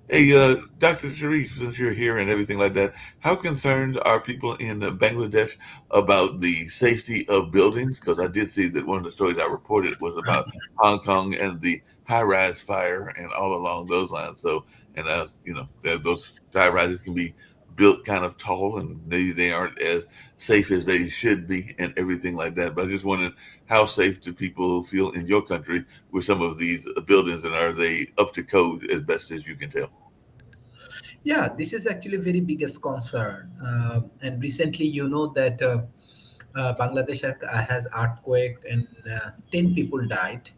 Hey, Dr. Sharif, since you're here and everything like that, how concerned are people in Bangladesh about the safety of buildings? Because I did see that one of the stories I reported was about Hong Kong and the high-rise fire and all along those lines. So, and those high-rises can be built kind of tall, and maybe they aren't as safe as they should be, and everything like that. But I just wondered, how safe do people feel in your country with some of these buildings, and are they up to code as best as you can tell? Yeah, this is actually very biggest concern. And recently, you know that Bangladesh has earthquake and 10 people died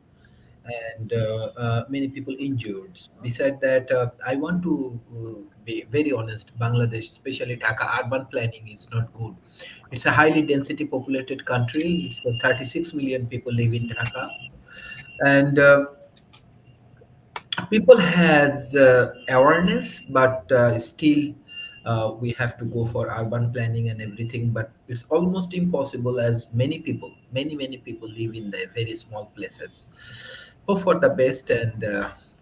and many people injured. Besides that, I want to be very honest. Bangladesh, especially Dhaka, urban planning is not good. It's a highly density populated country. It's 36 million people live in Dhaka, and people has awareness, but still we have to go for urban planning and everything. But it's almost impossible, as many people live in the very small places. Hope for the best, and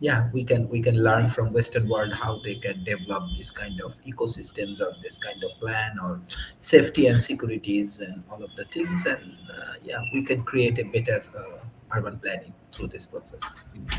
yeah, we can learn from Western world how they can develop this kind of ecosystems or this kind of plan or safety and securities and all of the things. And yeah, we can create a better urban planning through this process.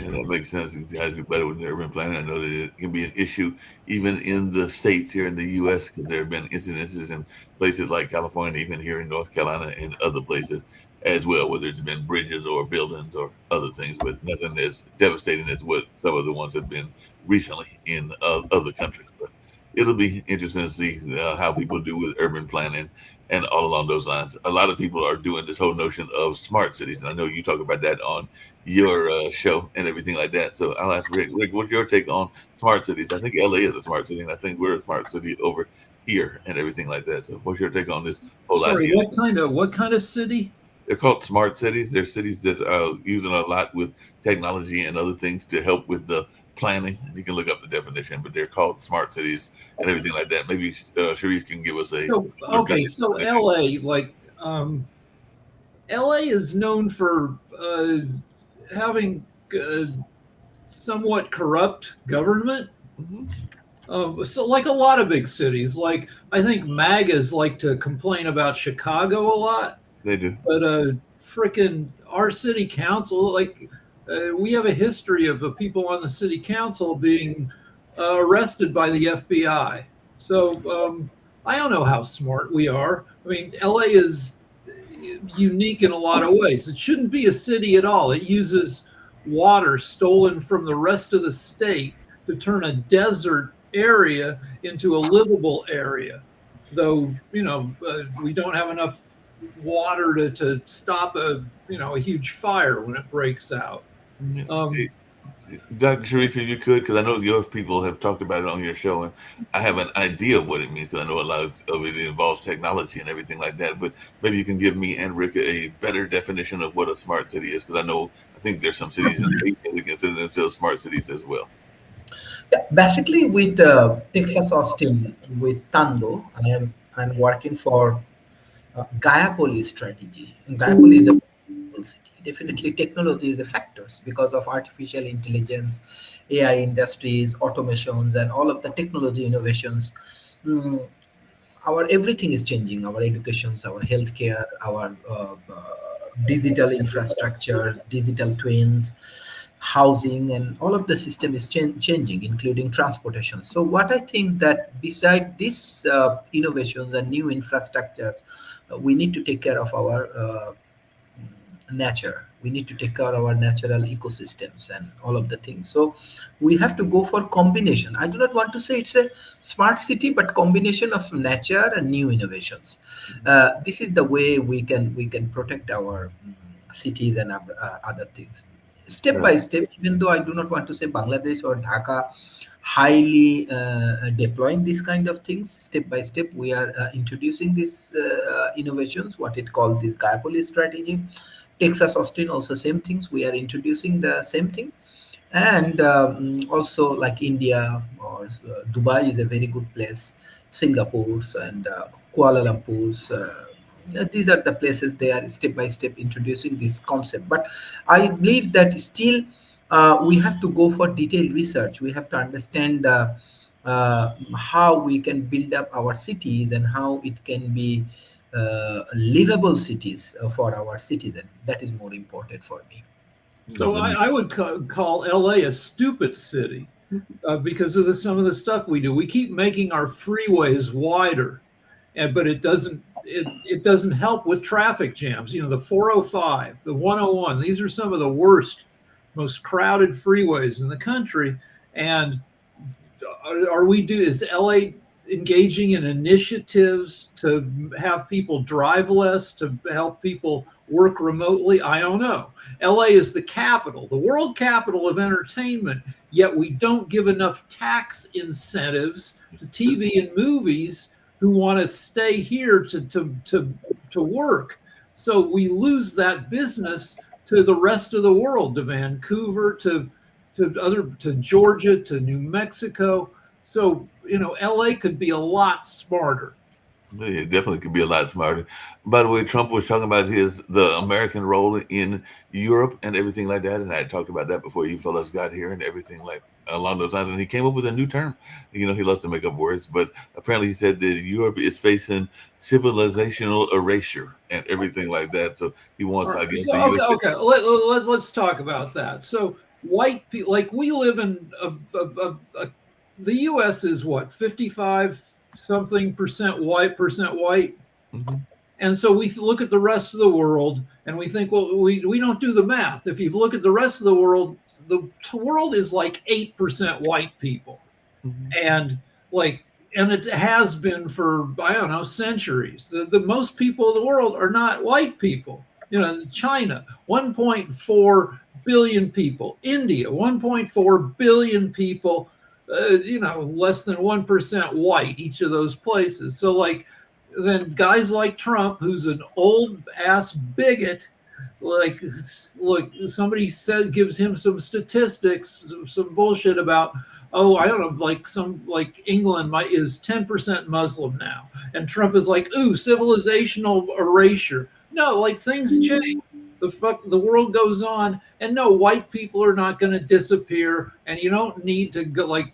Yeah, that makes sense. You guys do better with the urban planning. I know that it can be an issue even in the states here in the U.S. because there have been incidences in places like California, even here in North Carolina and other places as well, whether it's been bridges or buildings or other things, but nothing as devastating as what some of the ones have been recently in other countries. But it'll be interesting to see how people do with urban planning and all along those lines. A lot of people are doing this whole notion of smart cities, and I know you talk about that on your show and everything like that. So I'll ask Rick. Rick, what's your take on smart cities? I think LA is a smart city, and I think we're a smart city over here and everything like that. So what's your take on this whole Sorry, idea? what kind of city? They're called smart cities. They're cities that are using a lot with technology and other things to help with the planning. You can look up the definition, but they're called smart cities and everything like that. Maybe Sharif can give us a So more okay, guided so definition. LA, LA is known for having somewhat corrupt government. Hmm. So like a lot of big cities, like I think MAGAs like to complain about Chicago a lot, They do. but frickin' our city council, like we have a history of people on the city council being arrested by the FBI. So I don't know how smart we are. I mean, LA is unique in a lot of ways. It shouldn't be a city at all. It uses water stolen from the rest of the state to turn a desert area into a livable area. Though, we don't have enough water to stop a huge fire when it breaks out. Yeah. Um, Dr. Sharif, if you could, because I know your people have talked about it on your show, and I have an idea of what it means, because I know a lot of it involves technology and everything like that. But maybe you can give me and Rick a better definition of what a smart city is, because I think there's some cities in the nation that consider themselves smart cities as well. Yeah, basically with Texas Austin with Tando, I'm working for Gayapoli strategy. And Gayapoli is a beautiful city. Definitely, technology is a factors because of artificial intelligence, AI industries, automations, and all of the technology innovations. Mm, our everything is changing. Our educations, our healthcare, our digital infrastructure, digital twins, housing, and all of the system is changing, including transportation. So what I think is that beside these innovations and new infrastructures, we need to take care of our nature. We need to take care of our natural ecosystems and all of the things. So we have to go for combination. I do not want to say it's a smart city, but combination of nature and new innovations. This is the way we can protect our cities and other things step Right. by step. Even though I do not want to say Bangladesh or Dhaka highly deploying these kind of things, step by step we are introducing these innovations, what it called this Gayapoli strategy. Texas Austin also same things, we are introducing the same thing. And also like India or Dubai is a very good place, Singapore's and Kuala Lumpur's. These are the places they are step by step introducing this concept. But I believe that still we have to go for detailed research. We have to understand how we can build up our cities and how it can be livable cities for our citizens. That is more important for me. So I would call LA a stupid city because of some of the stuff we do. We keep making our freeways wider, but it doesn't help with traffic jams. You know, the 405, the 101. These are some of the worst, most crowded freeways in the country. And is LA engaging in initiatives to have people drive less, to help people work remotely? I don't know. LA is the capital, the world capital of entertainment, yet we don't give enough tax incentives to TV and movies who want to stay here to work. So we lose that business to the rest of the world, to Vancouver, to Georgia, to New Mexico. So, you know, LA could be a lot smarter. Yeah, it definitely could be a lot smarter. By the way, Trump was talking about the American role in Europe and everything like that, and I had talked about that before you fellas got here and everything like along those lines. And he came up with a new term. You know, he loves to make up words, but apparently he said that Europe is facing civilizational erasure and everything like that. So he wants, I guess, the US. Okay. Let's talk about that. So white people, like we live in the U.S. is what, 55 something percent white. Mm-hmm. And so we look at the rest of the world and we think, well, we don't do the math. If you look at the rest of the world is like 8% white people. Mm-hmm. And it has been for, I don't know, centuries. The most people in the world are not white people. You know, China, 1.4 billion people. India, 1.4 billion people. You know, less than 1% white, each of those places. So like, then guys like Trump, who's an old ass bigot, like, look, somebody gives him some statistics, some bullshit about, oh, I don't know, like England is 10% Muslim now. And Trump is like, ooh, civilizational erasure. No, like things change. The world goes on, and no, white people are not going to disappear, and you don't need to go like.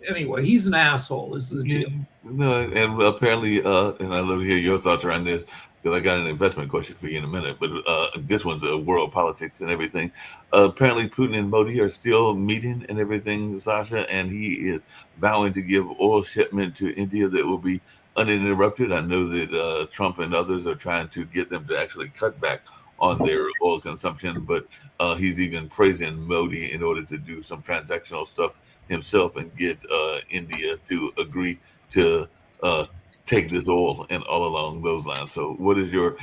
Anyway, he's an asshole. Is the deal? No, and apparently, and I'd love to hear your thoughts around this because I got an investment question for you in a minute. But this one's world politics and everything. Apparently, Putin and Modi are still meeting and everything, Sasha, and he is vowing to give oil shipment to India that will be uninterrupted. I know that Trump and others are trying to get them to actually cut back on their oil consumption, but he's even praising Modi in order to do some transactional stuff himself and get India to agree to take this oil and all along those lines. So what is your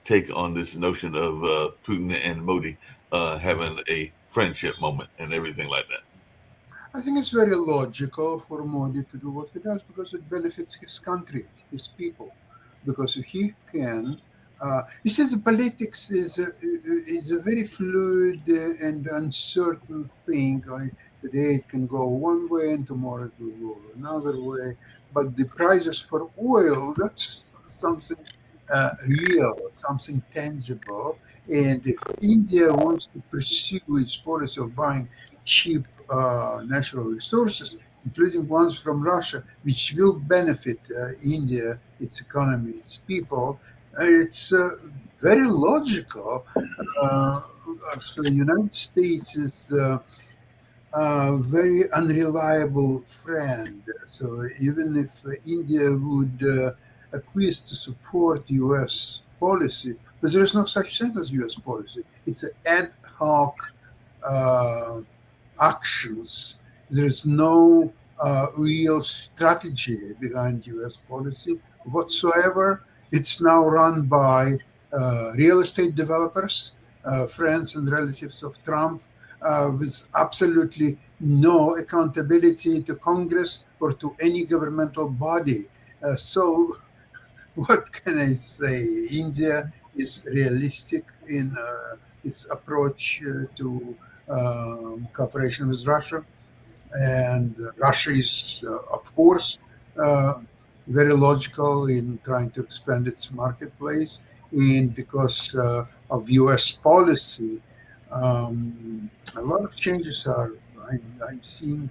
take on this notion of Putin and Modi having a friendship moment and everything like that? I think it's very logical for Modi to do what he does because it benefits his country, his people. Because if he can, you see, the politics is a very fluid and uncertain thing. Today it can go one way and tomorrow it will go another way. But the prices for oil, that's something real, something tangible. And if India wants to pursue its policy of buying cheap natural resources, including ones from Russia, which will benefit India, its economy, its people, it's very logical. So the United States is a very unreliable friend. So even if India would acquiesce to support U.S. policy, but there is no such thing as U.S. policy. It's an ad hoc actions. There is no real strategy behind U.S. policy whatsoever. It's now run by real estate developers, friends and relatives of Trump, with absolutely no accountability to Congress or to any governmental body. So what can I say? India is realistic in its approach to cooperation with Russia. And Russia is, of course, very logical in trying to expand its marketplace. And because of US policy, A lot of changes I'm seeing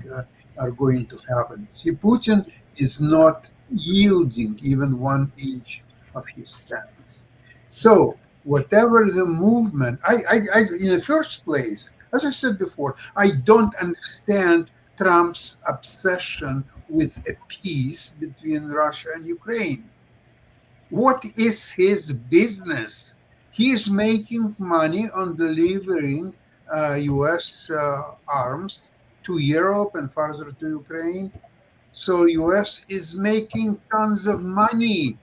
are going to happen. See, Putin is not yielding even 1 inch of his stance. So whatever the movement, in the first place, as I said before, I don't understand Trump's obsession with a peace between Russia and Ukraine. What is his business? He is making money on delivering U.S. Arms to Europe and further to Ukraine. So U.S. is making tons of money.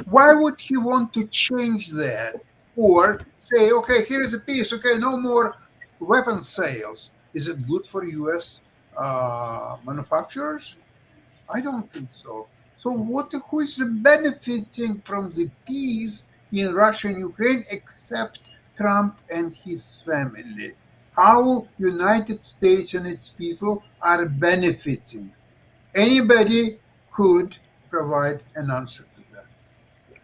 Why would he want to change that? Or say, okay, here is a peace. Okay, no more weapon sales. Is it good for U.S. Manufacturers? I don't think so. So who is benefiting from the peace in Russia and Ukraine except Trump and his family? How United States and its people are benefiting? Anybody could provide an answer to that.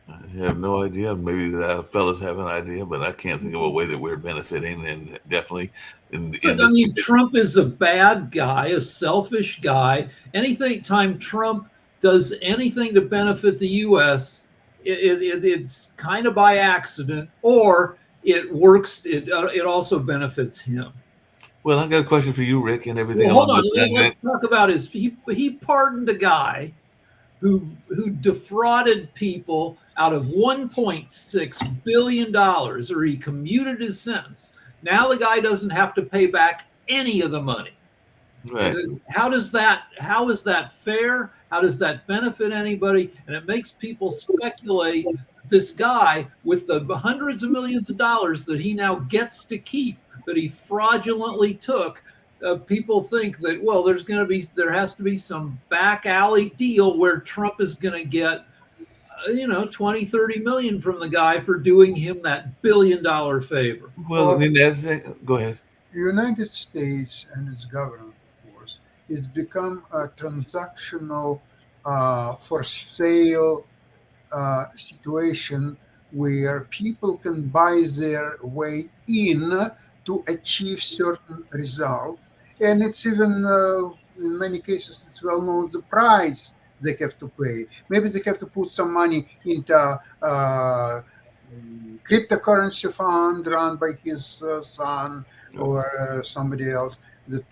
I have no idea. Maybe the fellas have an idea, but I can't think of a way that we're benefiting. And definitely, But I mean, Trump is a bad guy, a selfish guy. Anything time Trump does anything to benefit the U.S., it's kind of by accident, or it works. It also benefits him. Well, I got a question for you, Rick, and everything. Well, hold on. Let's talk about his. He pardoned a guy who defrauded people out of $1.6 billion, or he commuted his sentence. Now the guy doesn't have to pay back any of the money. Right. How is that fair? How does that benefit anybody? And it makes people speculate this guy with the hundreds of millions of dollars that he now gets to keep, that he fraudulently took. People think that, well, there has to be some back alley deal where Trump is going to get 20, 30 million from the guy for doing him that $1 billion favor. Well, go ahead. The United States and its government, of course, has become a transactional for sale situation where people can buy their way in to achieve certain results. And it's even, in many cases, it's well known the price they have to pay. Maybe they have to put some money into cryptocurrency fund run by his son or somebody else that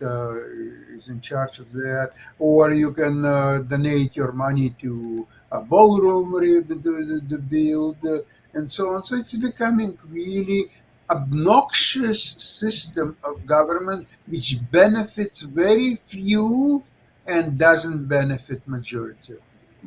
is in charge of that. Or you can donate your money to a ballroom the build and so on. So it's becoming really obnoxious system of government which benefits very few and doesn't benefit majority.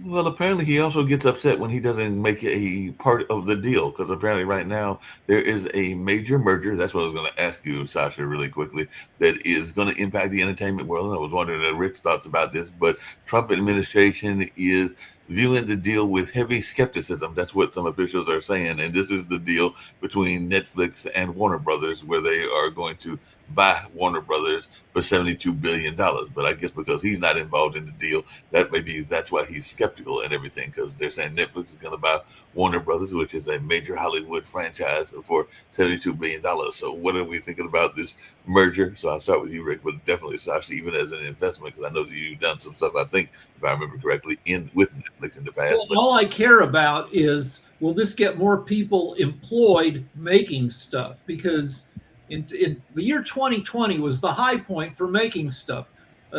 Well, apparently he also gets upset when he doesn't make a part of the deal, because apparently right now there is a major merger. That's what I was going to ask you, Sasha, really quickly, that is going to impact the entertainment world. And I was wondering Rick's thoughts about this, but Trump administration is viewing the deal with heavy skepticism. That's what some officials are saying. And this is the deal between Netflix and Warner Brothers, where they are going to buy Warner Brothers for $72 billion. But I guess because he's not involved in the deal, that's why he's skeptical and everything, because they're saying Netflix is going to buy Warner Brothers, which is a major Hollywood franchise, for $72 billion. So what are we thinking about this merger? So I'll start with you, Rick, but definitely Sasha, even as an investment, because I know that you've done some stuff, I think, if I remember correctly, with Netflix in the past. Well, all I care about is, will this get more people employed making stuff? Because in the year 2020 was the high point for making stuff.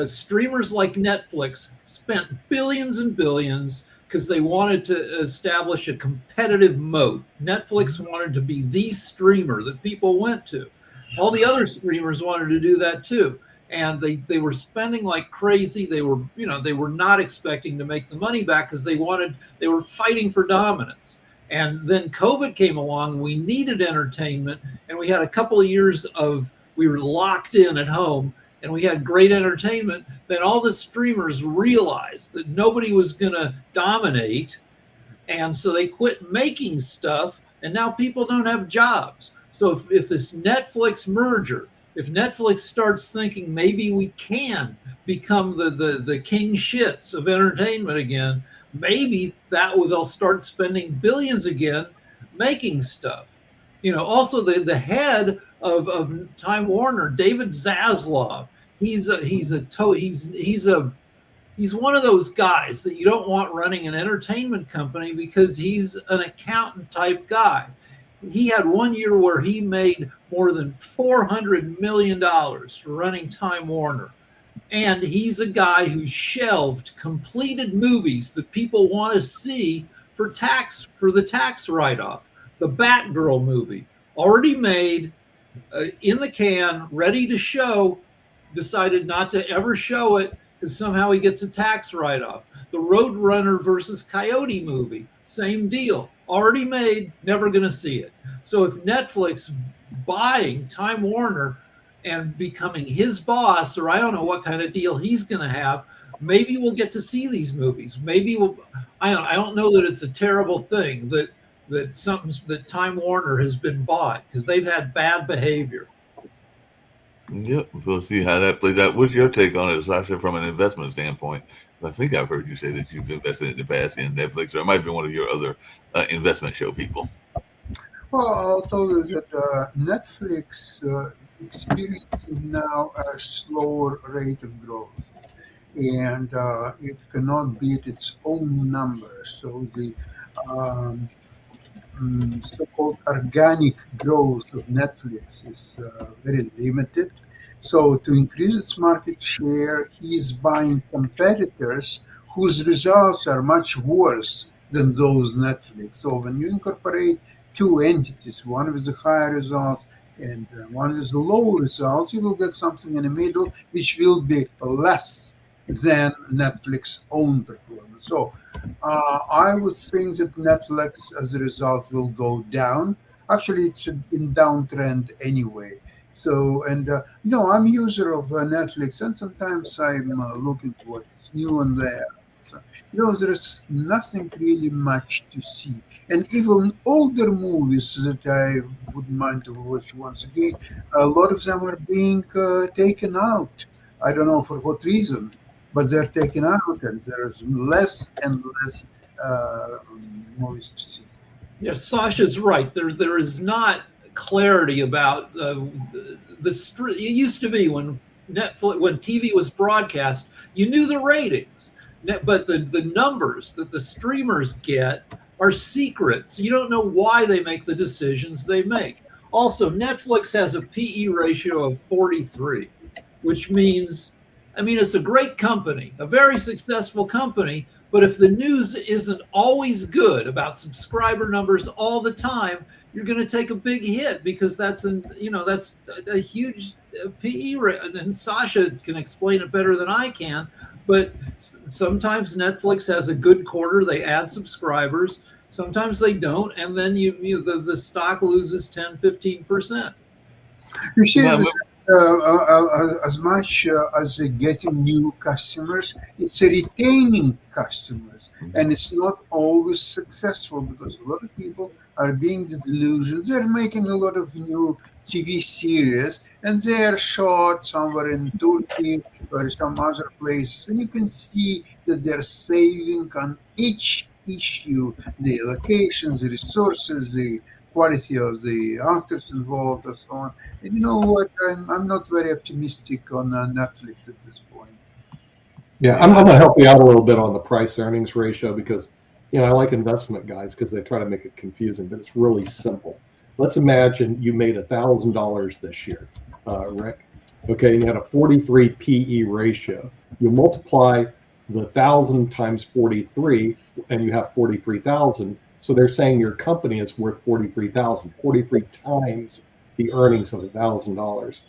Streamers like Netflix spent billions and billions because they wanted to establish a competitive moat. Netflix wanted to be the streamer that people went to. All the other streamers wanted to do that too. And they were spending like crazy. They were not expecting to make the money back because they were fighting for dominance. And then COVID came along. We needed entertainment, and we had a couple of years we were locked in at home, and we had great entertainment. Then all the streamers realized that nobody was going to dominate, and so they quit making stuff, and now people don't have jobs. So if this Netflix merger, if Netflix starts thinking maybe we can become the king shits of entertainment again, maybe they'll start spending billions again making stuff. Also the head of Time Warner, David Zaslav. He's one of those guys that you don't want running an entertainment company because he's an accountant type guy. He had one year where he made more than $400 million for running Time Warner. And he's a guy who shelved completed movies that people want to see for the tax write-off. The Batgirl movie, already made, in the can, ready to show, decided not to ever show it because somehow he gets a tax write-off. The Roadrunner versus Coyote movie, same deal, already made, never going to see it. So if Netflix buying Time Warner and becoming his boss, or I don't know what kind of deal he's going to have, maybe we'll get to see these movies. Maybe I don't know that it's a terrible thing that Time Warner has been bought because they've had bad behavior. Yep, we'll see how that plays out. What's your take on it, Sasha, from an investment standpoint? I think I've heard you say that you've invested in the past in Netflix, or it might be one of your other investment show people. Well, I'll tell you that Netflix experiencing now a slower rate of growth, and it cannot beat its own numbers. So the so-called organic growth of Netflix is very limited. So to increase its market share, he is buying competitors whose results are much worse than those Netflix. So when you incorporate two entities, one with the higher results and one with the low results, you will get something in the middle, which will be less than Netflix's own performance. So I would think that Netflix, as a result, will go down. Actually, it's in downtrend anyway. So, and I'm a user of Netflix, and sometimes I'm looking at what's new on there. So, there's nothing really much to see. And even older movies that I wouldn't mind to watch once again, a lot of them are being taken out. I don't know for what reason, but they're taken out, and there's less and less movies to see. Yeah, Sasha's right. There is not clarity about it used to be when TV was broadcast, you knew the ratings, but the numbers that the streamers get are secret. So you don't know why they make the decisions they make. Also, Netflix has a PE ratio of 43, which means, it's a great company, a very successful company, but if the news isn't always good about subscriber numbers all the time, you're going to take a big hit because that's a huge PE rate. And Sasha can explain it better than I can, but sometimes Netflix has a good quarter, they add subscribers, sometimes they don't, and then the stock loses 10-15%. You see, as much as getting new customers, it's retaining customers, and it's not always successful because a lot of people are being disillusioned. They're making a lot of new TV series, and they are shot somewhere in Turkey or some other places, and you can see that they're saving on each issue, the locations, the resources, the quality of the actors involved, and so on. And you know what? I'm not very optimistic on Netflix at this point. Yeah, I'm going to help you out a little bit on the price earnings ratio because, I like investment guys because they try to make it confusing, but it's really simple. Let's imagine you made $1,000 this year, Rick. Okay, you had a 43 PE ratio. You multiply the 1,000 times 43, and you have 43,000. So they're saying your company is worth 43,000, 43 times the earnings of $1,000.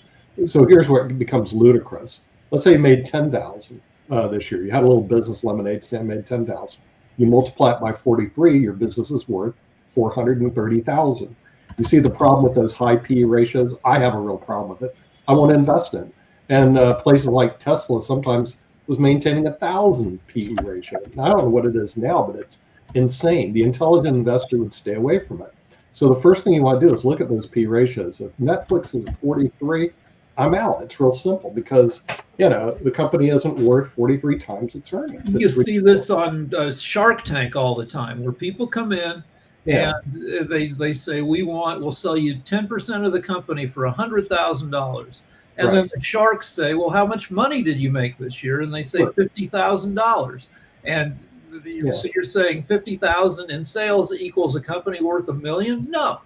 So here's where it becomes ludicrous. Let's say you made 10,000 this year. You had a little business, lemonade stand, made 10,000. You multiply it by 43, your business is worth 430,000. You see the problem with those high PE ratios? I have a real problem with it. I want to invest in. And places like Tesla sometimes was maintaining 1,000 PE ratio. Now, I don't know what it is now, but it's insane. The intelligent investor would stay away from it. So the first thing you want to do is look at those P ratios. If Netflix is 43, I'm out. It's real simple because, the company isn't worth 43 times its earnings. You see this on Shark Tank all the time where people come in Yeah. And they say we'll sell you 10% of the company for $100,000. And Right. then the sharks say, well, how much money did you make this year? And they say Right. $50,000. And Yeah. so you're saying 50,000 in sales equals a company worth $1 million? No,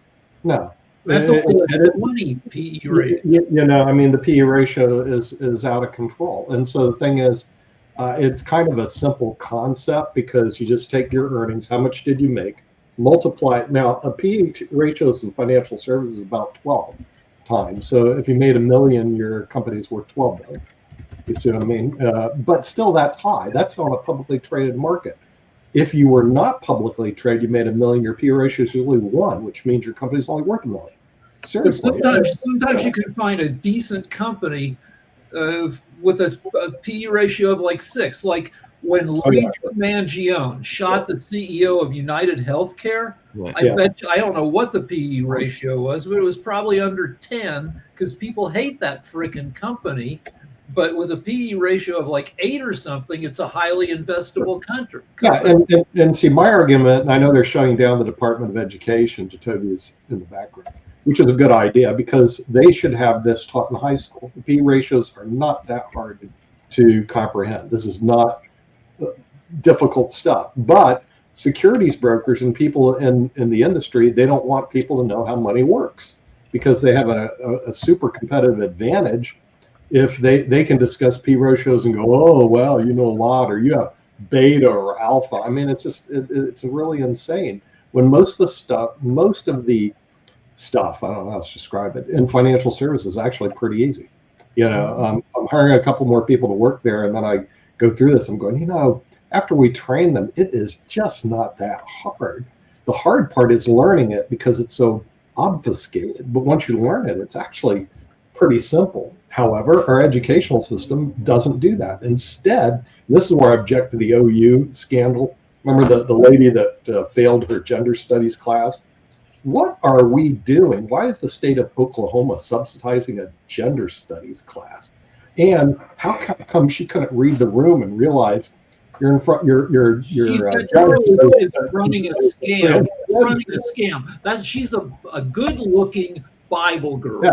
No. that's It- only it- a it- 20 PE rate. You know, I mean, the PE ratio is out of control. And so the thing is, it's kind of a simple concept because you just take your earnings, how much did you make, multiply it. Now, a PE ratios in financial services is about 12 times. So if you made $1 million, your company's worth 12 million. You see what I mean? But still, that's high. That's on a publicly traded market. If you were not publicly traded, you made $1 million, your PE ratio is usually 1, which means your company's only worth $1 million. But Seriously. sometimes you can find a decent company with a PE ratio of like 6. Like when Luigi Mangione shot the CEO of United Healthcare, Right. I bet you, I don't know what the PE ratio was, but it was probably under 10 because people hate that freaking company. But with a PE ratio of like 8 or something, it's a highly investable country. Yeah, and see, my argument, and I know they're shutting down the Department of Education, Jacoby's in the background, which is a good idea because they should have this taught in high school. The PE ratios are not that hard to comprehend. This is not difficult stuff. But securities brokers and people in the industry, they don't want people to know how money works because they have a super competitive advantage if they can discuss P ratios and go, oh, well, you know a lot, or you have beta or alpha. I mean, it's really insane when most of the stuff, I don't know how to describe it, in financial services is actually pretty easy. You know, I'm hiring a couple more people to work there, and then I go through this. I'm going, you know, after we train them, it is just not that hard. The hard part is learning it because it's so obfuscated. But once you learn it, it's actually pretty simple. However, our educational system doesn't do that. Instead, this is where I object to the OU scandal. Remember the lady that failed her gender studies class? What are we doing? Why is the state of Oklahoma subsidizing a gender studies class? And how come she couldn't read the room and realize you're in front? You're is running a scam. Running a scam. She's a good-looking Bible girl.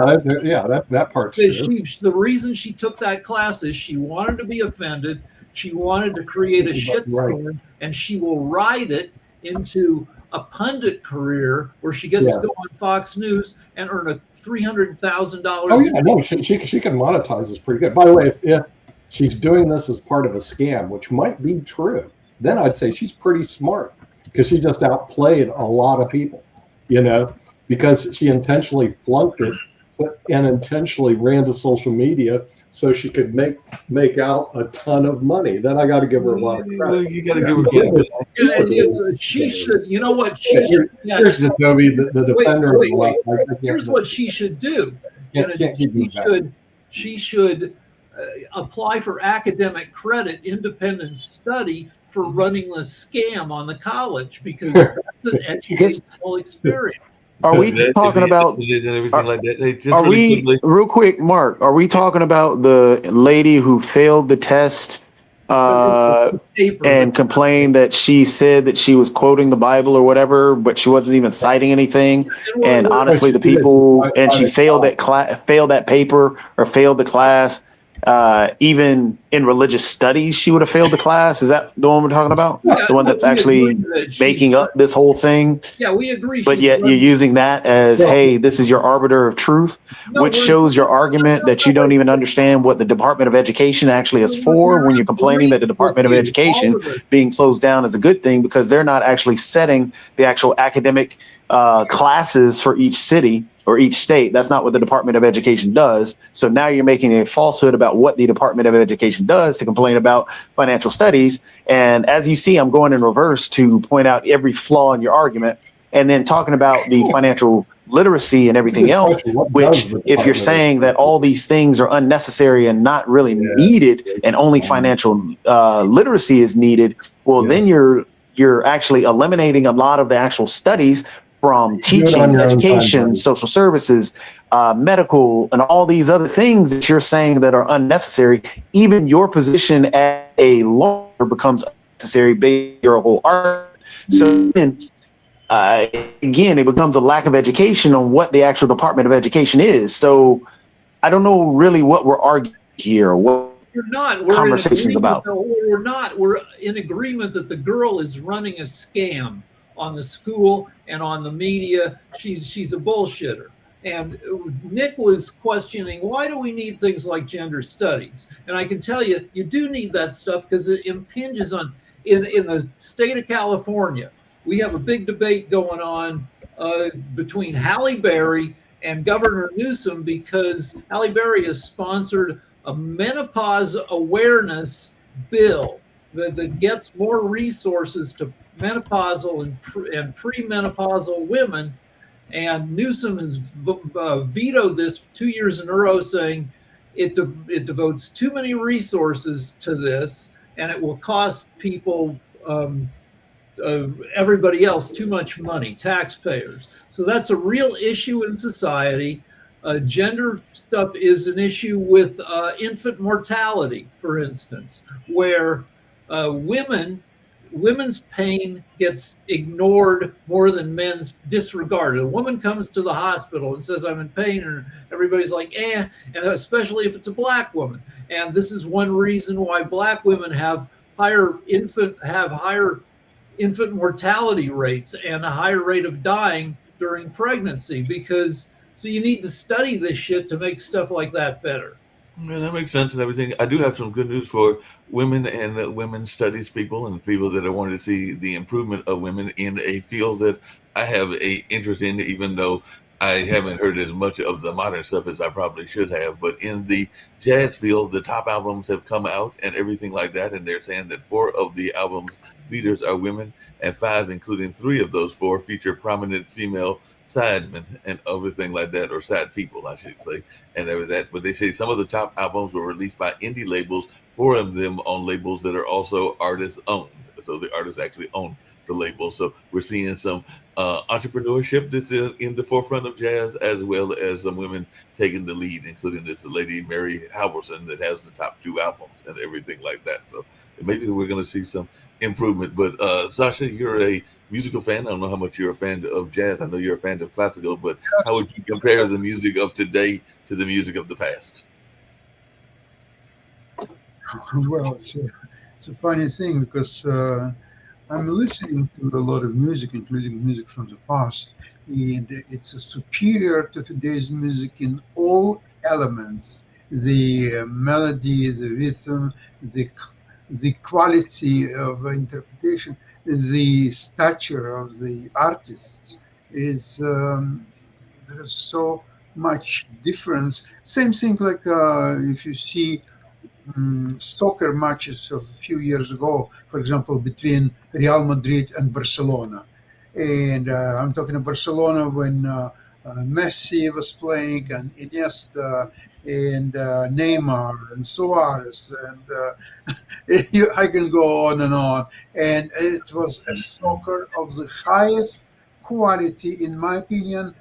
Yeah, that part's true. The reason she took that class is she wanted to be offended. She wanted to create a shitstorm, and she will ride it into a pundit career where she gets to go on Fox News and earn a $300,000. Oh yeah, no, she can monetize this pretty good. By the way, if she's doing this as part of a scam, which might be true, then I'd say she's pretty smart because she just outplayed a lot of people, you know, because she intentionally flunked it and intentionally ran to social media so she could make out a ton of money. Then I got to give her a lot of credit. Well, you got to give her credit. She should, you know what? Here's Jacoby, the defender of life. Here's what she should do. She should apply for academic credit, independent study for running the scam on the college because that's an educational experience. Are we talking about real quick, Mark, are we talking about the lady who failed the test and complained that she said that she was quoting the Bible or whatever, but she wasn't even citing anything? And honestly, the people, and she failed that paper or failed the class. Even in religious studies, she would have failed the class. Is that the one we're talking about? Yeah, the one that's actually making up this whole thing? Yeah, we agree. But yet you're using that as, hey, this is your arbiter of truth, which shows your argument that you don't even understand what the Department of Education actually is for when you're complaining that the Department of Education being closed down is a good thing because they're not actually setting the actual academic classes for each city or each state. That's not what the Department of Education does. So now you're making a falsehood about what the Department of Education does to complain about financial studies. And as you see, I'm going in reverse to point out every flaw in your argument and then talking about the financial literacy and everything else, which if you're saying that all these things are unnecessary and not really needed and only financial literacy is needed, well, then you're actually eliminating a lot of the actual studies from teaching, education, social services, medical, and all these other things that you're saying that are unnecessary. Even your position as a lawyer becomes unnecessary based on your whole argument. So then, again, it becomes a lack of education on what the actual Department of Education is. So I don't know really what we're arguing here or what We're not. We're conversations about. We're not. We're in agreement that the girl is running a scam on the school and on the media. She's a bullshitter. And Nick was questioning, why do we need things like gender studies? And I can tell you, you do need that stuff because it impinges on, in the state of California, we have a big debate going on between Halle Berry and Governor Newsom, because Halle Berry has sponsored a menopause awareness bill that gets more resources to menopausal and premenopausal women. And Newsom has vetoed this 2 years in a row, saying it devotes too many resources to this, and it will cost people, everybody else, too much money, taxpayers. So that's a real issue in society. Gender stuff is an issue with infant mortality, for instance, where women's pain gets ignored more than men's disregarded. A woman comes to the hospital and says, I'm in pain, and everybody's like, and especially if it's a black woman. And this is one reason why black women have higher infant mortality rates and a higher rate of dying during pregnancy, because so you need to study this shit to make stuff like that better. Yeah, that makes sense and everything. I do have some good news for women and women's studies people and people that are wanting to see the improvement of women in a field that I have a interest in, even though I haven't heard as much of the modern stuff as I probably should have. But in the jazz field, the top albums have come out and everything like that. And they're saying that 4 of the album's leaders are women, and 5, including 3 of those 4, feature prominent female sidemen and everything like that, or side people, I should say, and everything that. But they say some of the top albums were released by indie labels, 4 of them on labels that are also artist owned. So the artists actually own the label. So we're seeing some entrepreneurship that's in the forefront of jazz, as well as some women taking the lead, including this lady, Mary Halvorson, that has the top 2 albums and everything like that. So maybe we're going to see some improvement. But Sasha, you're a musical fan. I don't know how much you're a fan of jazz. I know you're a fan of classical, but how would you compare the music of today to the music of the past? Well, it's a funny thing because I'm listening to a lot of music, including music from the past, and it's superior to today's music in all elements: the melody, the rhythm, the quality of interpretation, the stature of the artists is there is so much difference. Same thing like if you see soccer matches of a few years ago, for example, between Real Madrid and Barcelona. And I'm talking about Barcelona when Messi was playing, and Iniesta, and Neymar, and Suarez, and I can go on and on. And it was a soccer of the highest quality, in my opinion,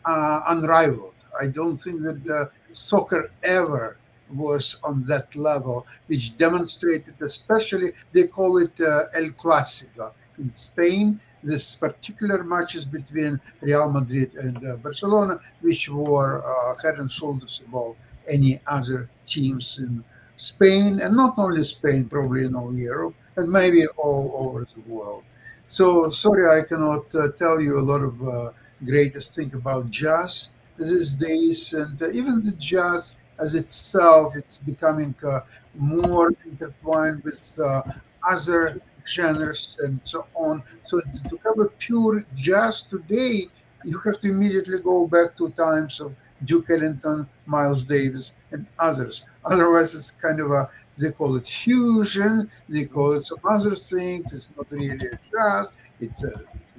unrivaled. I don't think that soccer ever was on that level, which demonstrated, especially, they call it El Clásico in Spain, this particular matches between Real Madrid and Barcelona, which were head and shoulders above any other teams in Spain, and not only Spain, probably in all Europe, and maybe all over the world. So, sorry, I cannot tell you a lot of greatest thing about jazz these days, and even the jazz as itself, it's becoming more intertwined with other genres and so on. So to have a pure jazz today, you have to immediately go back to times of Duke Ellington, Miles Davis, and others. Otherwise, it's kind of they call it fusion, they call it some other things. It's not really a jazz. It's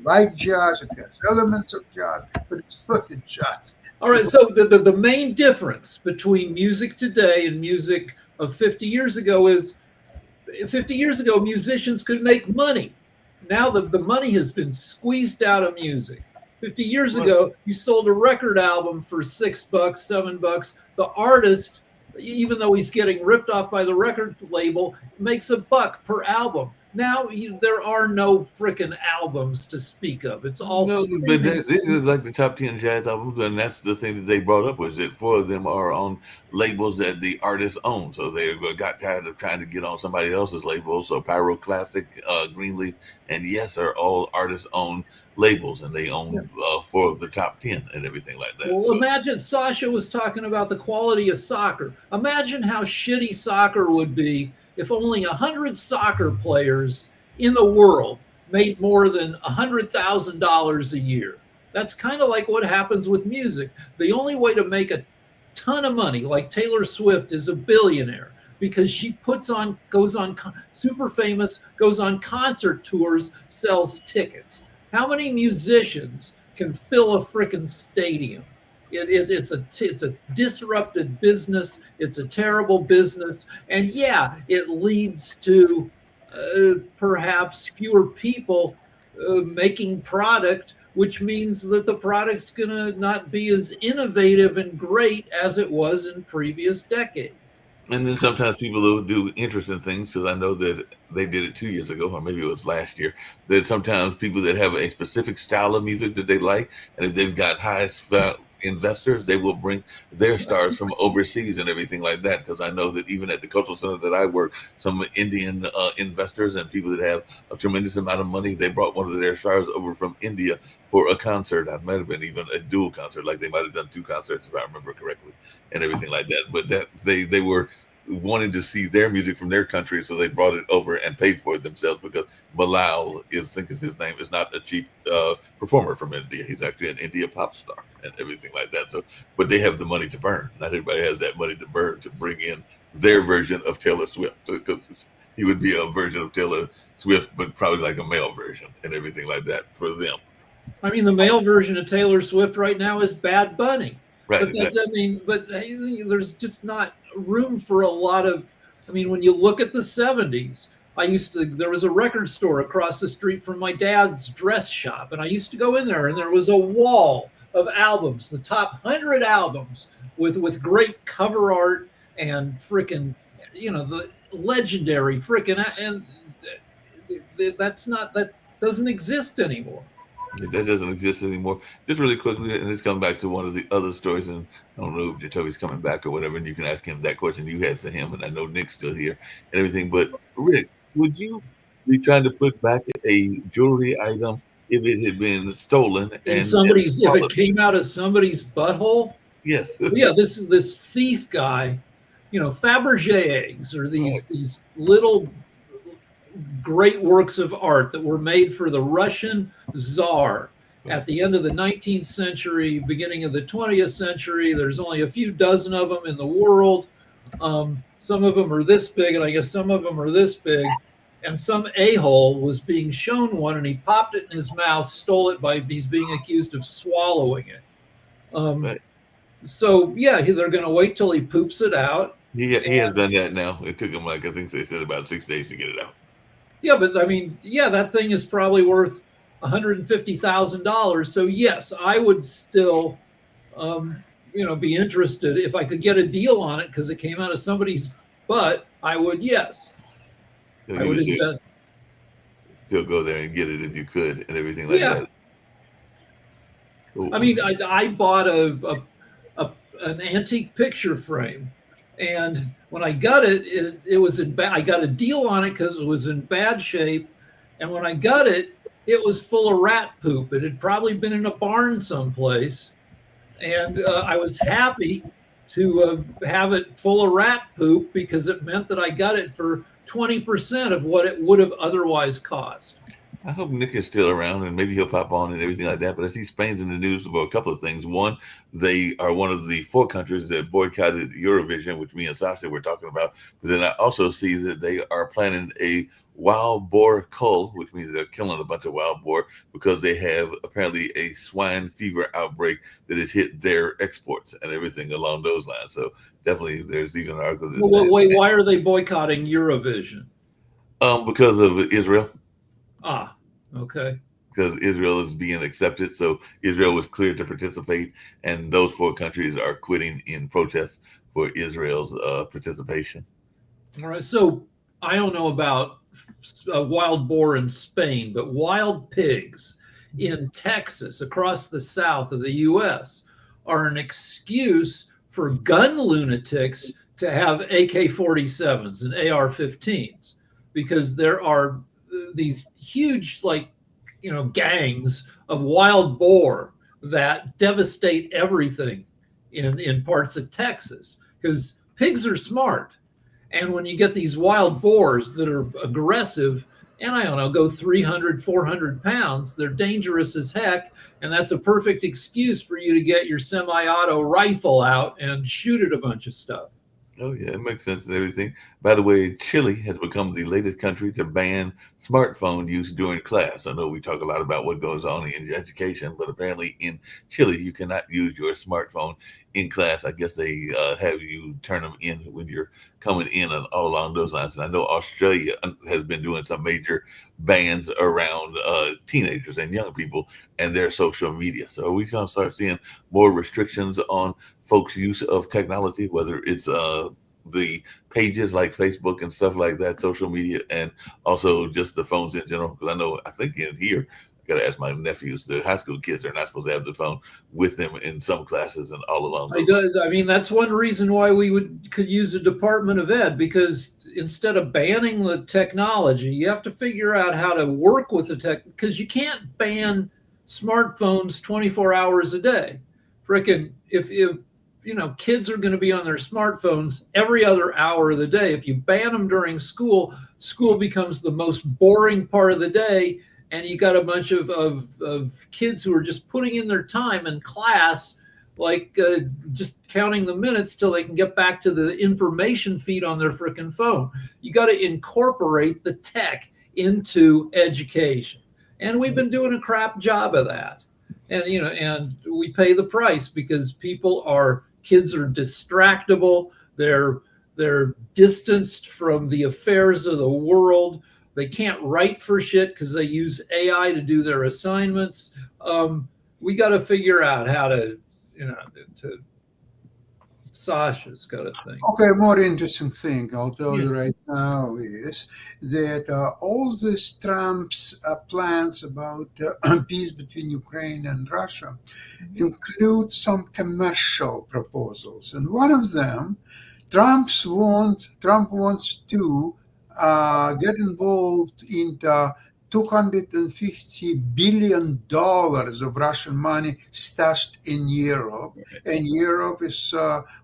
like jazz, it has elements of jazz, but it's not a jazz. All right, so the main difference between music today and music of 50 years ago is 50 years ago, musicians could make money. Now the money has been squeezed out of music. 50 years ago, you sold a record album for $6, $7. The artist, even though he's getting ripped off by the record label, makes $1 per album. Now there are no freaking albums to speak of. It's all No, but streaming. these are like the top 10 jazz albums, and that's the thing that they brought up was that 4 of them are on labels that the artists own. So they got tired of trying to get on somebody else's label. So Pyroclastic, Greenleaf, and Yes are all artist-owned labels, and they own 4 of the top 10 and everything like that. Well, So imagine Sasha was talking about the quality of soccer. Imagine how shitty soccer would be if only 100 soccer players in the world made more than $100,000 a year. That's kind of like what happens with music. The only way to make a ton of money, like Taylor Swift is a billionaire because she goes on super famous, goes on concert tours, sells tickets. How many musicians can fill a freaking stadium? It's a disrupted business. It's a terrible business, and yeah, it leads to perhaps fewer people making product, which means that the product's gonna not be as innovative and great as it was in previous decades. and then sometimes people will do interesting things because I know that they did it 2 years ago, or maybe it was last year. That sometimes people that have a specific style of music that they like, and if they've got investors, they will bring their stars from overseas and everything like that. Because I know that even at the cultural center that I work, some Indian investors and people that have a tremendous amount of money, they brought one of their stars over from India for a concert. It might have been even a dual concert, like they might have done 2 concerts if I remember correctly, and everything like that. But that they were wanting to see their music from their country, so they brought it over and paid for it themselves because Bilal I think is his name, is not a cheap performer from India. He's actually an India pop star and everything like that. So, but they have the money to burn. Not everybody has that money to burn to bring in their version of Taylor Swift, because he would be a version of Taylor Swift, but probably like a male version and everything like that for them. I mean, the male version of Taylor Swift right now is Bad Bunny. Right. But Exactly. there's just not room for a lot of. I mean, when you look at the '70s, there was a record store across the street from my dad's dress shop, and I used to go in there, and there was a wall of albums, the top 100 albums with great cover art and freaking, the legendary freaking, and that doesn't exist anymore. That doesn't exist anymore. Just really quickly, and let's come back to one of the other stories. And I don't know if Jacoby's coming back or whatever, and you can ask him that question you had for him. And I know Nick's still here and everything. But Rick, would you be trying to put back a jewelry item if it had been stolen if it came out of somebody's butthole? Yes. Yeah, this thief guy, Fabergé eggs are these little great works of art that were made for the Russian Tsar at the end of the 19th century, beginning of the 20th century. There's only a few dozen of them in the world. Some of them are this big, and I guess some of them are this big. And some a-hole was being shown one, and he popped it in his mouth, stole it he's being accused of swallowing it. Right. So, yeah, they're going to wait till he poops it out. He has done that now. It took him, I think they said about 6 days to get it out. Yeah, but I mean, that thing is probably worth $150,000. So yes, I would still, be interested if I could get a deal on it because it came out of somebody's butt. I would, yes. So I would still go there and get it if you could and everything like that. Cool. I mean, I bought an antique picture frame. And when I got it, it was I got a deal on it because it was in bad shape. And when I got it, it was full of rat poop. It had probably been in a barn someplace. And I was happy to have it full of rat poop because it meant that I got it for 20% of what it would have otherwise cost. I hope Nick is still around and maybe he'll pop on and everything like that. But I see Spain's in the news for a couple of things. One, they are one of the 4 countries that boycotted Eurovision, which me and Sasha were talking about. But then I also see that they are planning a wild boar cull, which means they're killing a bunch of wild boar because they have apparently a swine fever outbreak that has hit their exports and everything along those lines. So definitely there's even an article. Wait, why are they boycotting Eurovision? Because of Israel. Ah, okay. Because Israel is being accepted. So Israel was cleared to participate, and those 4 countries are quitting in protest for Israel's participation. All right. So I don't know about wild boar in Spain, but wild pigs in Texas, across the south of the U.S., are an excuse for gun lunatics to have AK-47s and AR-15s, because there are these huge, like, gangs of wild boar that devastate everything in parts of Texas, because pigs are smart. And when you get these wild boars that are aggressive and, I don't know, go 300, 400 pounds, they're dangerous as heck. And that's a perfect excuse for you to get your semi-auto rifle out and shoot at a bunch of stuff. Oh, yeah, it makes sense and everything. By the way, Chile has become the latest country to ban smartphone use during class. I know we talk a lot about what goes on in education, but apparently in Chile, you cannot use your smartphone in class. I guess they have you turn them in when you're coming in and all along those lines. And I know Australia has been doing some major bans around teenagers and young people and their social media. So we can start seeing more restrictions on folks' use of technology, whether it's the pages like Facebook and stuff like that, social media, and also just the phones in general. Because I think in here, I got to ask my nephews, the high school kids are not supposed to have the phone with them in some classes and all along. I mean, that's one reason why we could use a Department of Ed, because instead of banning the technology, you have to figure out how to work with the tech, because you can't ban smartphones 24 hours a day. Frickin' if kids are going to be on their smartphones every other hour of the day. If you ban them during school becomes the most boring part of the day, and you got a bunch of kids who are just putting in their time in class, like just counting the minutes till they can get back to the information feed on their frickin' phone. You got to incorporate the tech into education, and we've been doing a crap job of that. And and we pay the price because kids are distractible. They're distanced from the affairs of the world. They can't write for shit because they use AI to do their assignments. We got to figure out how to Sasha's got a thing. Okay, more interesting thing I'll tell you right now is that all this Trump's plans about peace between Ukraine and Russia include some commercial proposals, and one of them, Trump wants to get involved in the $250 billion of Russian money stashed in Europe. And Europe is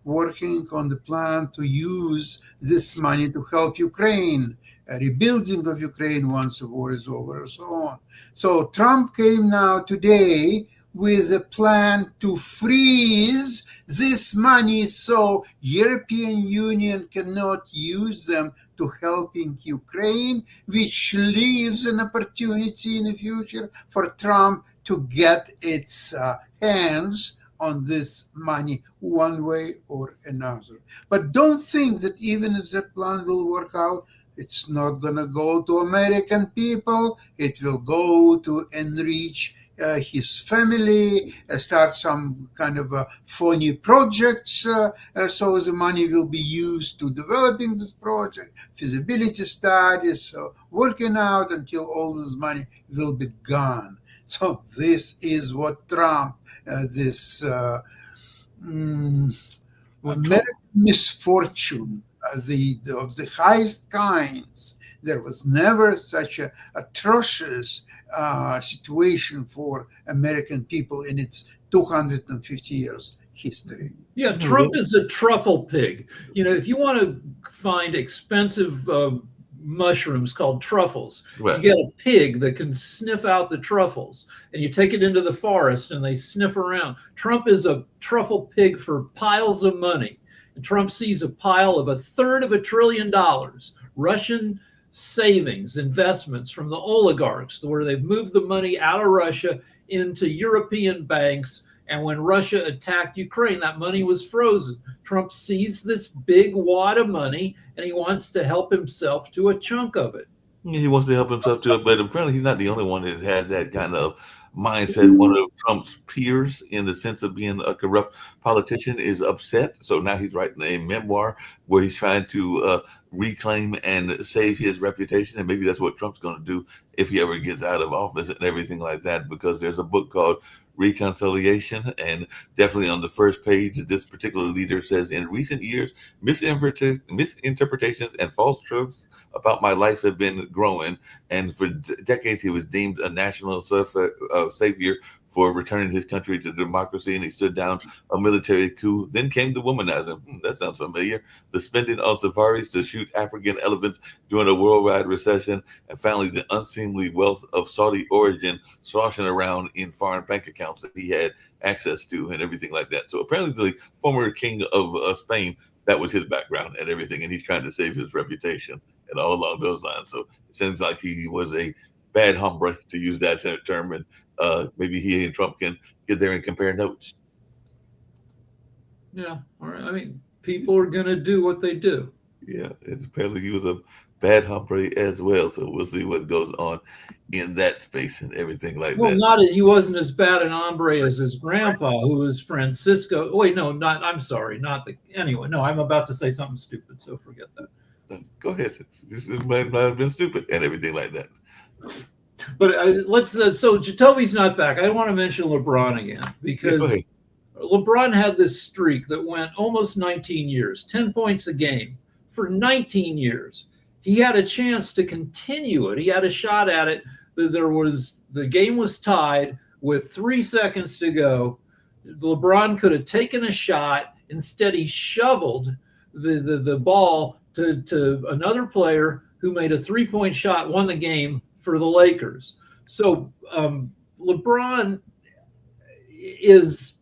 working on the plan to use this money to help Ukraine, rebuilding of Ukraine once the war is over, and so on. So Trump came now today with a plan to freeze this money so European Union cannot use them to helping Ukraine, which leaves an opportunity in the future for Trump to get its hands on this money one way or another. But don't think that even if that plan will work out, it's not going to go to American people. It will go to enrich his family, start some kind of phony projects, so the money will be used to developing this project, feasibility studies, working out until all this money will be gone. So this is what Trump, this American misfortune, of the highest kinds. There was never such an atrocious situation for American people in its 250 years history. Yeah, Trump is a truffle pig. If you want to find expensive mushrooms called truffles, you get a pig that can sniff out the truffles, and you take it into the forest and they sniff around. Trump is a truffle pig for piles of money. Trump sees a pile of $1/3 of $1 trillion, Russian savings, investments from the oligarchs, where they've moved the money out of Russia into European banks. And when Russia attacked Ukraine, that money was frozen. Trump sees this big wad of money and he wants to help himself to a chunk of it. He wants to help himself to it, but apparently he's not the only one that has that kind of mindset. One of Trump's peers, in the sense of being a corrupt politician, is upset. So now he's writing a memoir where he's trying to reclaim and save his reputation. And maybe that's what Trump's going to do if he ever gets out of office and everything like that, because there's a book called Reconciliation, and definitely on the first page, this particular leader says, in recent years, misinterpretations and false truths about my life have been growing, and for decades he was deemed a national savior for returning his country to democracy, and he stood down a military coup. Then came the womanizing. That sounds familiar. The spending on safaris to shoot African elephants during a worldwide recession, and finally the unseemly wealth of Saudi origin sloshing around in foreign bank accounts that he had access to and everything like that. So apparently the former king of Spain, that was his background and everything, and he's trying to save his reputation and all along those lines. So it seems like he was a bad hombre, to use that term, and maybe he and Trump can get there and compare notes. Yeah, all right. I mean, people are going to do what they do. Yeah, and apparently he was a bad hombre as well. So we'll see what goes on in that space and everything like that. He wasn't as bad an hombre as his grandpa, who was Francisco. Wait, no, not. I'm sorry, not the. Anyway, no, I'm about to say something stupid, so forget that. Go ahead. This might have been stupid and everything like that. But let's. So Jacoby's not back. I want to mention LeBron again, because LeBron had this streak that went almost 19 years, 10 points a game for 19 years. He had a chance to continue it. He had a shot at it. The game was tied with 3 seconds to go. LeBron could have taken a shot. Instead, he shoveled the ball to another player who made a 3-point shot, won the game for the Lakers. So LeBron is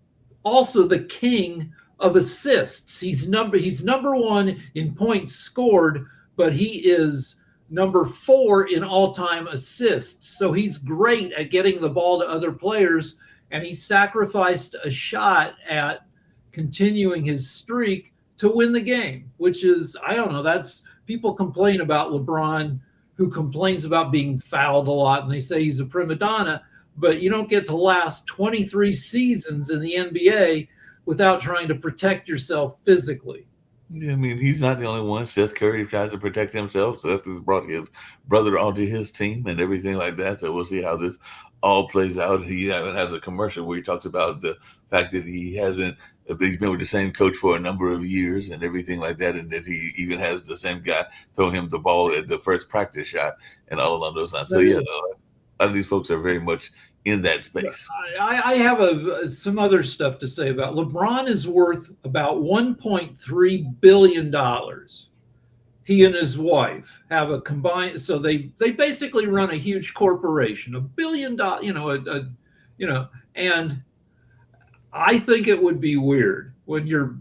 also the king of assists. He's number one in points scored, but he is number 4 in all-time assists. So he's great at getting the ball to other players, and he sacrificed a shot at continuing his streak to win the game, which is, I don't know, that's, people complain about LeBron, who complains about being fouled a lot, and they say he's a prima donna, but you don't get to last 23 seasons in the NBA without trying to protect yourself physically. Yeah, I mean, he's not the only one. Seth Curry tries to protect himself. So that's brought his brother onto his team and everything like that. So we'll see how this all plays out. He even has a commercial where he talks about the fact that he's been with the same coach for a number of years and everything like that, and that he even has the same guy throw him the ball at the first practice shot and all along those lines. So yeah, all these folks are very much in that space. I have some other stuff to say about LeBron. Is worth about $1.3 billion. He and his wife have a combined, so they basically run a huge corporation, $1 billion, and I think it would be weird when you're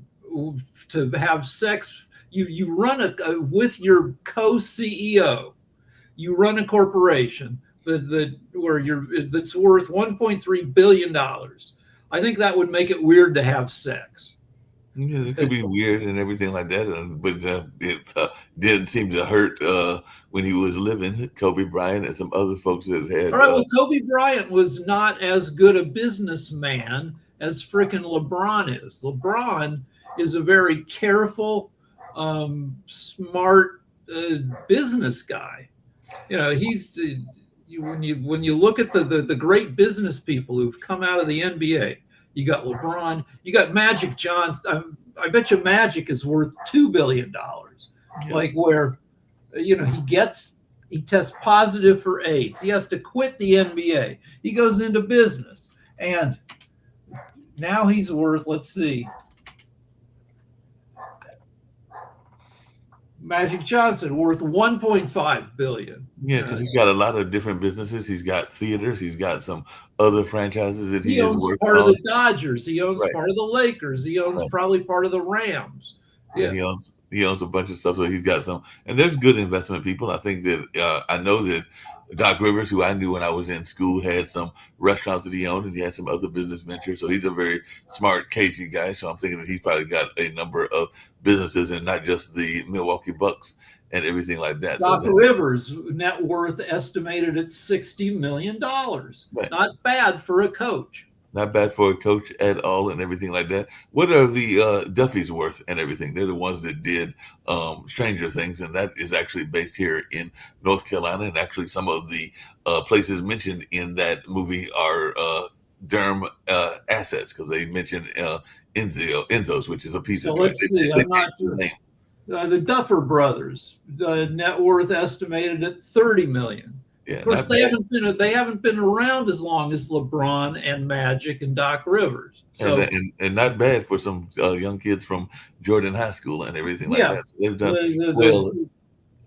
to have sex. You run with your co-CEO, you run a corporation that's worth $1.3 billion. I think that would make it weird to have sex. Yeah, it could be weird and everything like that, but it didn't seem to hurt when he was living. Kobe Bryant and some other folks that had. All right, well, Kobe Bryant was not as good a businessman as frickin' LeBron is. LeBron is a very careful, smart business guy. You know, he's when you look at the great business people who've come out of the NBA. You got LeBron. You got Magic Johnson. I bet you Magic is worth $2 billion. Yeah. Like where, he tests positive for AIDS. He has to quit the NBA. He goes into business, and now he's worth. Let's see. Magic Johnson worth $1.5 billion. Yeah, because he's got a lot of different businesses. He's got theaters. He's got some other franchises that he owns part of the Dodgers. He owns part of the Lakers. He owns probably part of the Rams. Yeah, he owns a bunch of stuff. So he's got some, and there's good investment people. I think that I know that Doc Rivers, who I knew when I was in school, had some restaurants that he owned, and he had some other business ventures. So he's a very smart, cagey guy. So I'm thinking that he's probably got a number of businesses and not just the Milwaukee Bucks and everything like that. Doc So Rivers, net worth estimated at $60 million. Right. Not bad for a coach. not bad for a coach at all and everything like that. What are the Duffy's worth and everything? They're the ones that did Stranger Things, and that is actually based here in North Carolina. And actually, some of the places mentioned in that movie are Durham assets, because they mentioned Enzo's, which is a piece So of. let's see. I'm not the sure. name. The Duffer Brothers, net worth estimated at $30 million. Yeah, Of course, not bad. they haven't been around as long as LeBron and Magic and Doc Rivers. So And not bad for some young kids from Jordan High School and everything like yeah, that. So they've done the- well.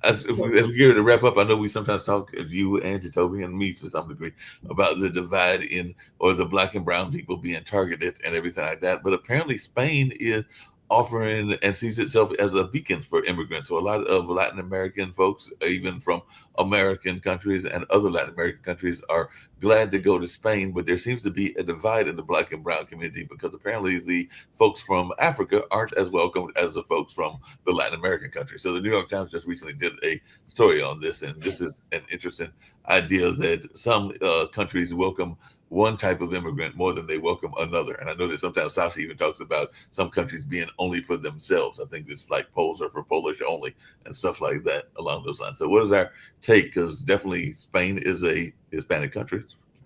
As we get ready to wrap up, I know we sometimes talk, you, Andrew, Toby, and me to some degree, about the divide in, or the black and brown people being targeted and everything like that. But apparently Spain is offering and sees itself as a beacon for immigrants. So a lot of Latin American folks, even from American countries and other Latin American countries, are glad to go to Spain. But there seems to be a divide in the black and brown community, because apparently the folks from Africa aren't as welcomed as the folks from the Latin American countries. So the New York Times just recently did a story on this, and this is an interesting idea that some countries welcome one type of immigrant more than they welcome another. And I know that sometimes Sasha even talks about some countries being only for themselves. I think it's like Poles are for Polish only and stuff like that along those lines. So what is our take? Because definitely Spain is a Hispanic country.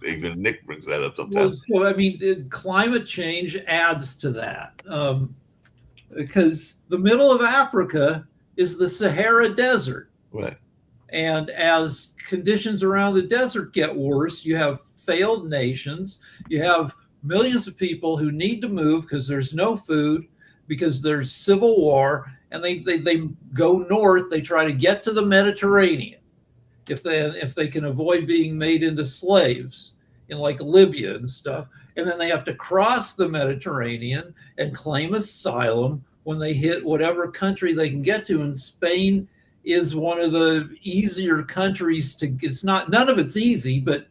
Even Nick brings that up sometimes. Well, so I mean, climate change adds to that, because the middle of Africa is the Sahara Desert. Right. And as conditions around the desert get worse, you have failed nations. You have millions of people who need to move because there's no food, because there's civil war, and they go north. They try to get to the Mediterranean if they can avoid being made into slaves in like Libya and stuff. And then they have to cross the Mediterranean and claim asylum when they hit whatever country they can get to. And Spain is one of the easier countries to. It's not, none of it's easy, but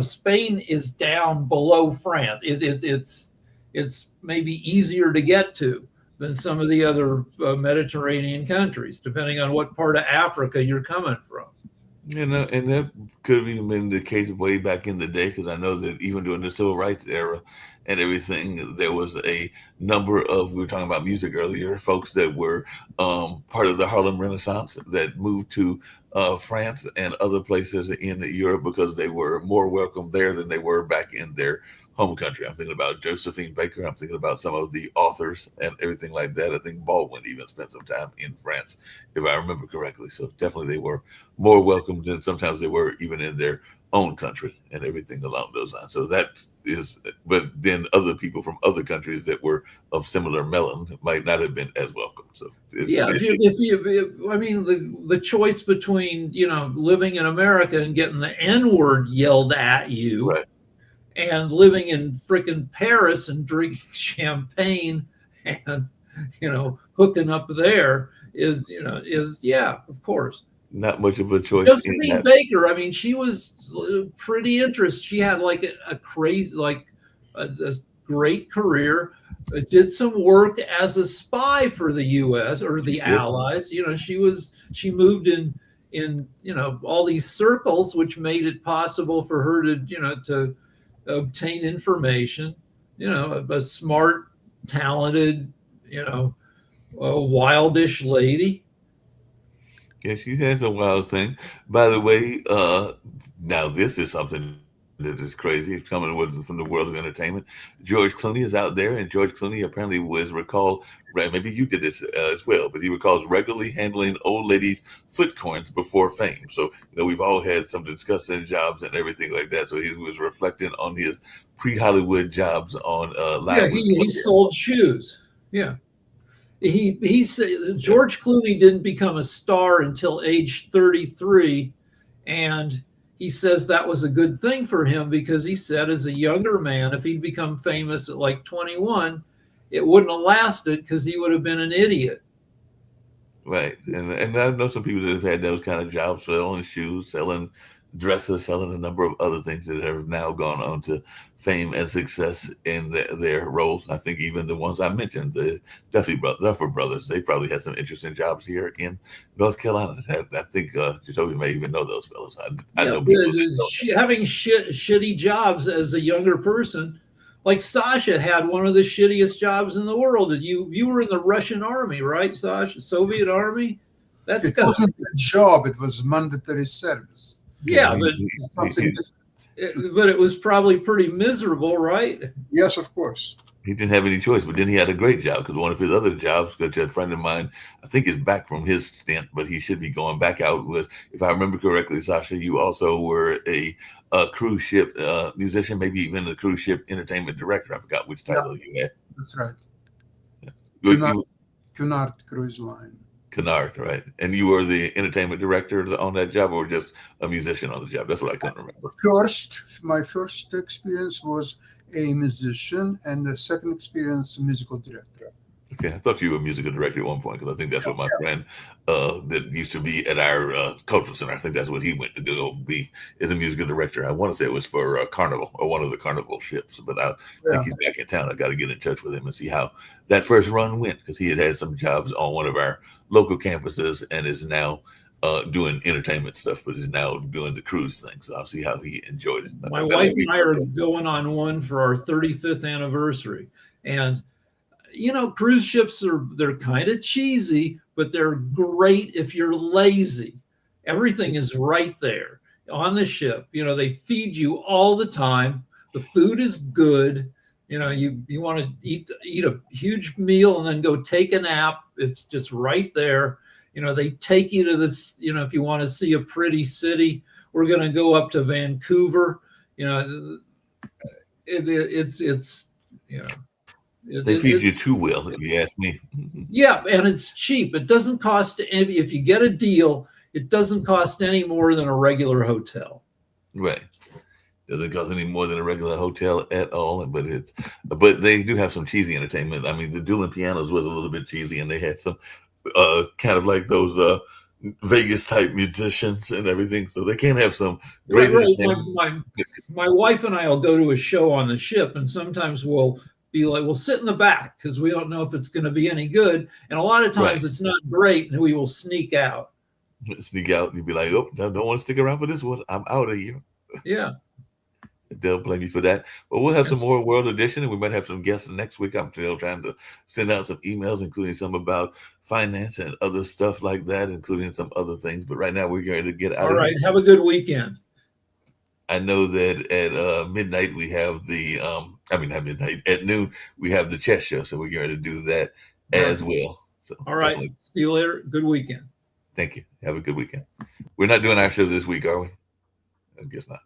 Spain is down below France. It's maybe easier to get to than some of the other Mediterranean countries, depending on what part of Africa you're coming from. And that could have even been the case way back in the day, because I know that even during the civil rights era and everything, there was a number of, we were talking about music earlier, folks that were part of the Harlem Renaissance that moved to France and other places in Europe because they were more welcome there than they were back in their home country. I'm thinking about Josephine Baker. I'm thinking about some of the authors and everything like that. I think Baldwin even spent some time in France, if I remember correctly. So definitely they were more welcome than sometimes they were even in their own country and everything along those lines. So that is, but then other people from other countries that were of similar melon might not have been as welcome. So I mean, the choice between living in America and getting the N-word yelled at you, right, and living in frickin' Paris and drinking champagne and hooking up there is of course not much of a choice. Josephine Baker, I mean, she was pretty interesting. She had like a crazy, like a great career. Did some work as a spy for the U.S. or the Allies. She moved in all these circles, which made it possible for her to obtain information. A smart, talented, a wildish lady. Yeah, she has a wild thing. By the way, now this is something that is crazy. It's coming from the world of entertainment. George Clooney is out there, and George Clooney apparently was recalled. Maybe you did this as well, but he recalls regularly handling old ladies' foot coins before fame. So we've all had some disgusting jobs and everything like that. So he was reflecting on his pre-Hollywood jobs on live. Yeah, he sold shoes. Yeah. He said George Clooney didn't become a star until age 33, and he says that was a good thing for him, because he said as a younger man, if he'd become famous at like 21, it wouldn't have lasted because he would have been an idiot. Right, and I know some people that have had those kind of jobs, selling shoes, selling dressers, selling a number of other things that have now gone on to fame and success in their roles. I think even the ones I mentioned, the Duffer brothers, they probably had some interesting jobs here in North Carolina. I think Jacoby may even know those fellows. I know people that know having shitty jobs as a younger person. Like Sasha had one of the shittiest jobs in the world. And you were in the Russian army, right, Sasha? Soviet army? It wasn't a job, it was mandatory service. Yeah, Something but it was probably pretty miserable, right? Yes, of course. he didn't have any choice, but then he had a great job because one of his other jobs, which a friend of mine, I think is back from his stint, but he should be going back out, was, if I remember correctly, Sasha, you also were a cruise ship musician, maybe even a cruise ship entertainment director. I forgot which title you had. That's right. Yeah. Cunard Cruise Line. Cunard, right? And you were the entertainment director on that job, or just a musician on the job? That's what I couldn't remember. My first experience was a musician, and the second experience, musical director. Okay, I thought you were a musical director at one point, because I think that's what my friend that used to be at our cultural center, I think that's what he went to go be, is a musical director. I want to say it was for Carnival, or one of the Carnival ships, but I think he's back in town. I got to get in touch with him and see how that first run went, because he had some jobs on one of our local campuses and is now doing entertainment stuff, but is now doing the cruise thing. So I'll see how he enjoyed it. My wife and I are going on one for our 35th anniversary. And, you know, cruise ships they're kind of cheesy, but they're great if you're lazy. Everything is right there on the ship. You know, they feed you all the time. The food is good. You know, you want to eat a huge meal and then go take a nap. It's just right there. You know, they take you to this, you know, if you want to see a pretty city, we're going to go up to Vancouver. You know, it's you know. They feed you too well, if you ask me. Yeah, and it's cheap. It doesn't cost any, if you get a deal, it doesn't cost any more than a regular hotel. Right. Doesn't cost any more than a regular hotel at all, but they do have some cheesy entertainment. I mean, the Dueling Pianos was a little bit cheesy, and they had some kind of like those Vegas type musicians and everything. So they can have some great entertainment. My wife and I will go to a show on the ship, and sometimes we'll be like, we'll sit in the back because we don't know if it's going to be any good. And a lot of times it's not great, and we will sneak out. Sneak out, and you'd be like, oh, don't want to stick around for this one. I'm out of here. Yeah. They'll blame you for that. But we'll have some more World Edition, and we might have some guests next week. I'm still trying to send out some emails, including some about finance and other stuff like that, including some other things. But right now, we're going to get out of here. All right. Have a good weekend. I know that at midnight, we have not midnight, at noon, we have the chess show. So we're going to do that as well. So all right. Definitely. See you later. Good weekend. Thank you. Have a good weekend. We're not doing our show this week, are we? I guess not.